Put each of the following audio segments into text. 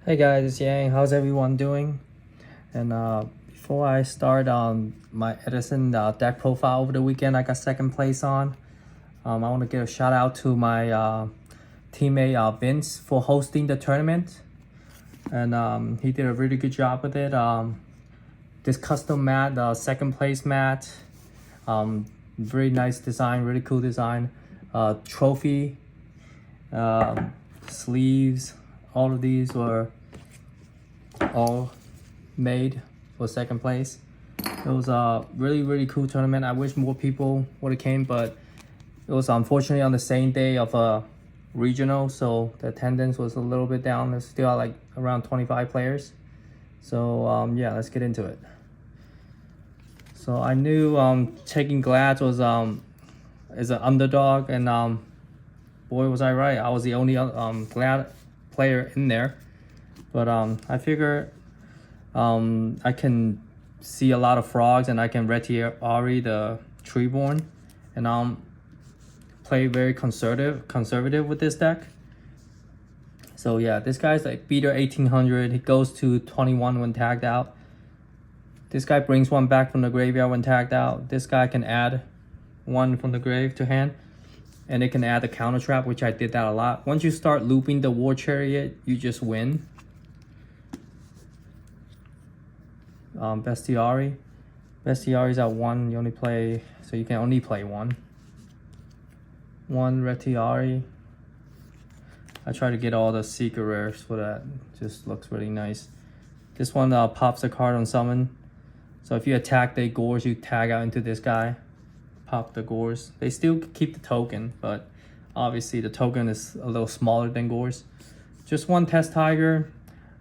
Hey guys, it's Yang. How's everyone doing? And before I start my Edison deck profile over the weekend, I got second place on. I want to give a shout out to my teammate Vince for hosting the tournament, and he did a really good job with it. This custom mat, second place mat, very nice design, really cool design. Trophy, sleeves, all of these were all made for second place. It was a really cool tournament. I wish more people would have came, but it was unfortunately on the same day of a regional, so the attendance was a little bit down. There's still like around 25 players. So yeah, let's get into it. So I knew taking Glads was is an underdog, and boy was I right. I was the only Glad player in there. But I figure I can see a lot of frogs, and I can Retiari the Treeborn, and play very conservative with this deck. So yeah, this guy's like beater 1800. He goes to 21 when tagged out. This guy brings one back from the graveyard when tagged out. This guy can add one from the grave to hand, and it can add the counter trap, which I did that a lot. Once you start looping the War Chariot, you just win. Bestiari. Bestiari's at 1. You only play, so you can only play one. One Retiari. I try to get all the secret rares for that. Just looks really nice. This one pops a card on summon. So if you attack the Gores, you tag out into this guy. Pop the Gores. They still keep the token, but obviously the token is a little smaller than Gores. Just one Test Tiger.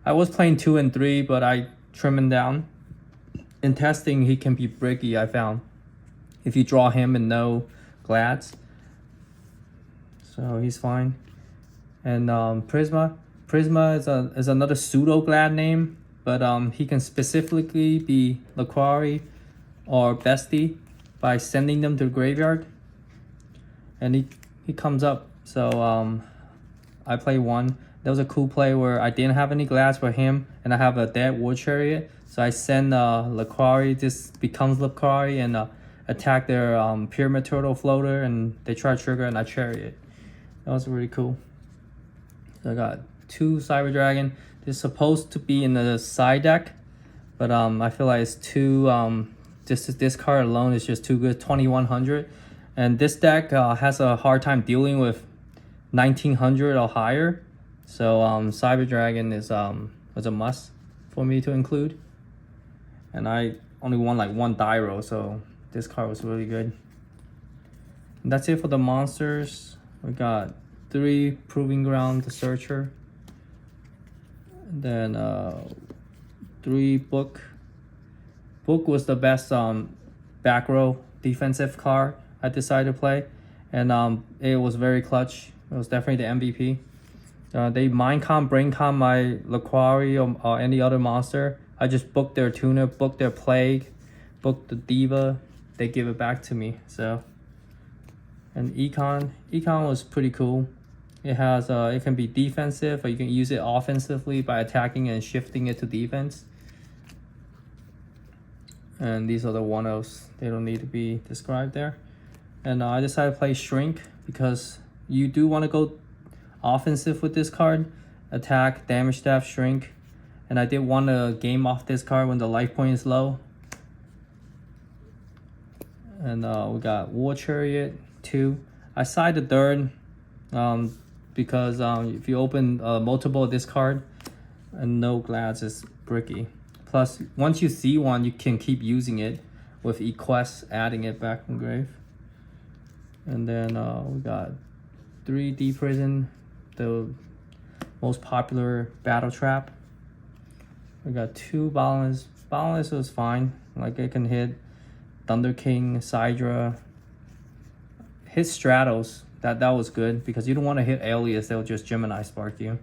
I was playing 2 and 3, but I trim him down. In testing, he can be bricky, I found, if you draw him and no Glads. So he's fine. And Prisma is another pseudo Glad name, but he can specifically be Laquari or Bestie by sending them to the graveyard, and he comes up. So I play one. There was a cool play where I didn't have any Glads for him, and I have a dead War Chariot. So I send Laquari, this becomes Laquari, and attack their Pyramid Turtle Floater, and they try to trigger, and I Chariot. That was really cool. So I got 2 Cyber Dragon. This is supposed to be in the side deck, but I feel like it's too, this card alone is just too good, 2100. And this deck has a hard time dealing with 1900 or higher. So Cyber Dragon is was a must for me to include. And I only won like 1 die roll, so this card was really good. And that's it for the monsters. We got 3 Proving Ground, the Searcher. And then 3 Book. Book was the best back row defensive card I decided to play. And it was very clutch. It was definitely the MVP. They Mindcom, Braincom my Laquari or any other monster. I just booked their tuner, booked their Plague, booked the Diva. They give it back to me. So, and Econ was pretty cool. It has it can be defensive, or you can use it offensively by attacking and shifting it to defense. And these are the one-offs. They don't need to be described there. And I decided to play Shrink because you do want to go offensive with this card. Attack, damage staff, Shrink. And I did want to game off this card when the life point is low. And we got War Chariot 2. I side the third because if you open multiple of this card and no Glads, is bricky. Plus, once you see one, you can keep using it with Equest, adding it back from grave. And then we got 3 Deep Prison, the most popular battle trap. We got 2 Balance. Balance was fine. Like it can hit Thunder King, Sidra. Hit Stratos. That was good because you don't want to hit Alias. They'll just Gemini Spark you.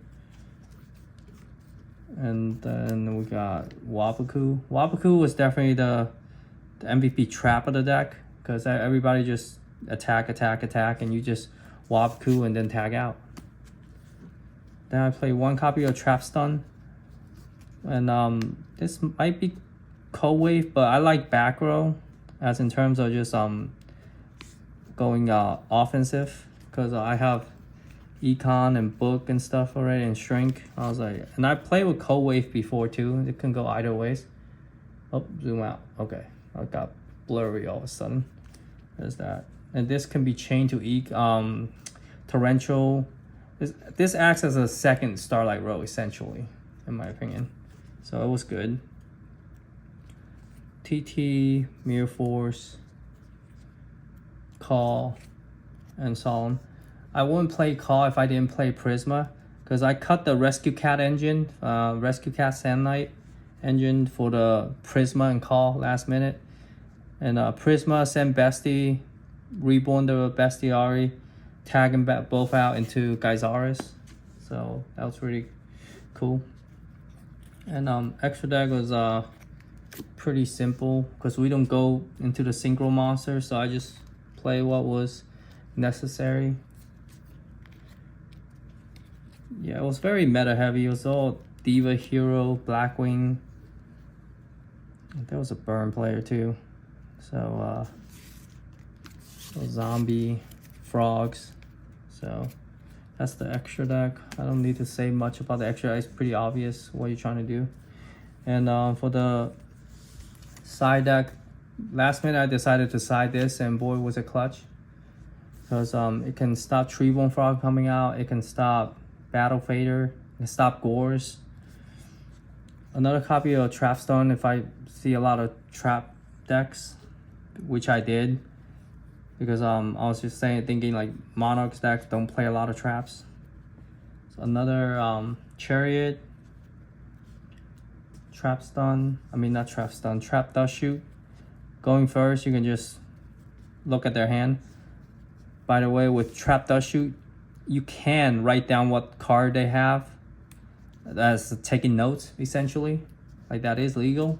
And then we got Wapaku. Wapaku was definitely the MVP trap of the deck because everybody just attack, and you just Wapaku and then tag out. Then I play 1 copy of Trap Stun. And this might be cold wave, but I like back row as in terms of just going offensive, because I have econ and book and stuff already and shrink. I was like, and I played with cold wave before too. It can go either ways. Oh, zoom out. Okay, I got blurry all of a sudden. There's that. And this can be chained to torrential. This acts as a second Starlight Row essentially, in my opinion. So it was good. TT, Mirror Force, Call, and Solemn. I wouldn't play Call if I didn't play Prisma, because I cut the Rescue Cat engine, Rescue Cat Sand Knight engine for the Prisma and Call last minute. And Prisma sent Bestie, reborn the Bestiary, tag them both out into Geysaris. So that was really cool. And extra deck was pretty simple because we don't go into the synchro monster, so I just play what was necessary. Yeah, it was very meta heavy. It was all Diva, Hero, Blackwing. There was a burn player too. So zombie, frogs. So that's the extra deck. I don't need to say much about the extra deck. It's pretty obvious what you're trying to do. And for the side deck, last minute I decided to side this, and boy was it clutch. Because it can stop Treeborn Frog coming out, it can stop Battle Fader, it can stop Gores. Another copy of Trapstone if I see a lot of trap decks, which I did. Because I was just thinking like Monarchs decks don't play a lot of traps. So another Chariot, Trap Dust Shoot. Going first, you can just look at their hand. By the way, with Trap Dust Shoot, you can write down what card they have. That's taking notes, essentially. Like that is legal.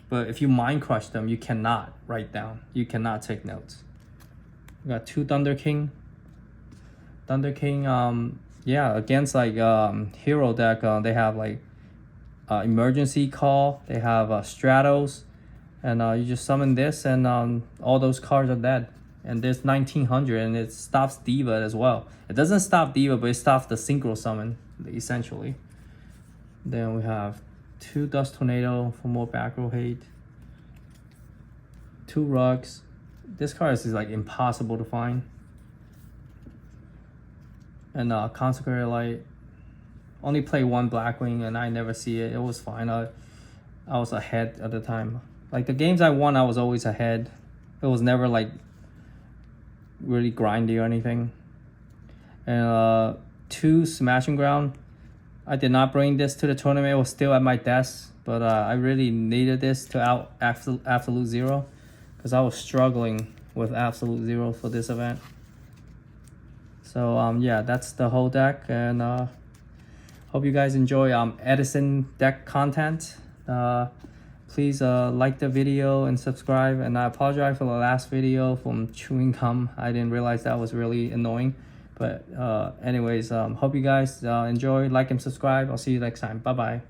But if you mind crush them, you cannot write down. You cannot take notes. We got two Thunder King. Thunder King, yeah, against like hero deck, they have like emergency call. They have Stratos, and you just summon this, and all those cards are dead. And there's 1900, and it stops Diva as well. It doesn't stop Diva, but it stops the synchro summon essentially. Then we have two Dust Tornado for more back row hate. Two Rugs. This card is like impossible to find. And Consecrated Light. Only play one Blackwing and I never see it. It was fine. I was ahead at the time. Like the games I won, I was always ahead. It was never like really grindy or anything. And two Smashing Ground. I did not bring this to the tournament. It was still at my desk, but I really needed this to out Absolute Zero, because I was struggling with Absolute Zero for this event. So yeah, that's the whole deck, and hope you guys enjoy Edison deck content. Please like the video and subscribe, and I apologize for the last video from chewing gum. I didn't realize that was really annoying. But anyways, hope you guys enjoy, like and subscribe. I'll see you next time. Bye bye.